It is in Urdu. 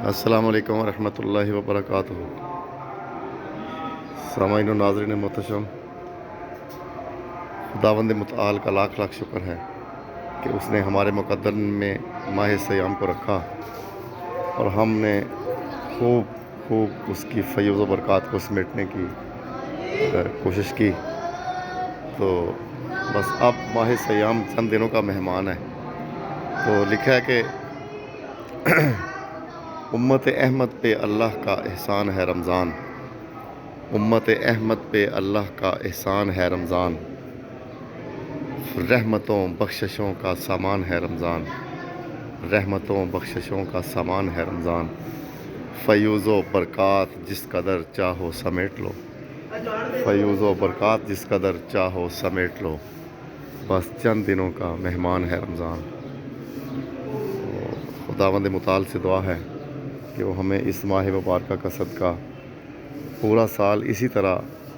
السلام علیکم ورحمۃ اللہ وبرکاتہ۔ سامعین و ناظرین محتشم، خداوند متعال کا لاکھ لاکھ شکر ہے کہ اس نے ہمارے مقدر میں ماہ سیام کو رکھا اور ہم نے خوب اس کی فیض و برکات کو سمیٹنے کی کوشش کی۔ تو بس اب ماہ سیام چند دنوں کا مہمان ہے۔ تو لکھا ہے کہ امت احمد پہ اللہ کا احسان ہے رمضان، امت احمد پہ اللہ کا احسان ہے رمضان، رحمتوں بخششوں کا سامان ہے رمضان، رحمتوں بخششوں کا سامان ہے رمضان، فیوز و برکات جس قدر چاہو سمیٹ لو، فیوز و برکات جس قدر چاہو سمیٹ لو، بس چند دنوں کا مہمان ہے رمضان۔ خداوند متعال سے دعا ہے کہ وہ ہمیں اس ماہ مبارکہ کا صدقہ پورا سال اسی طرح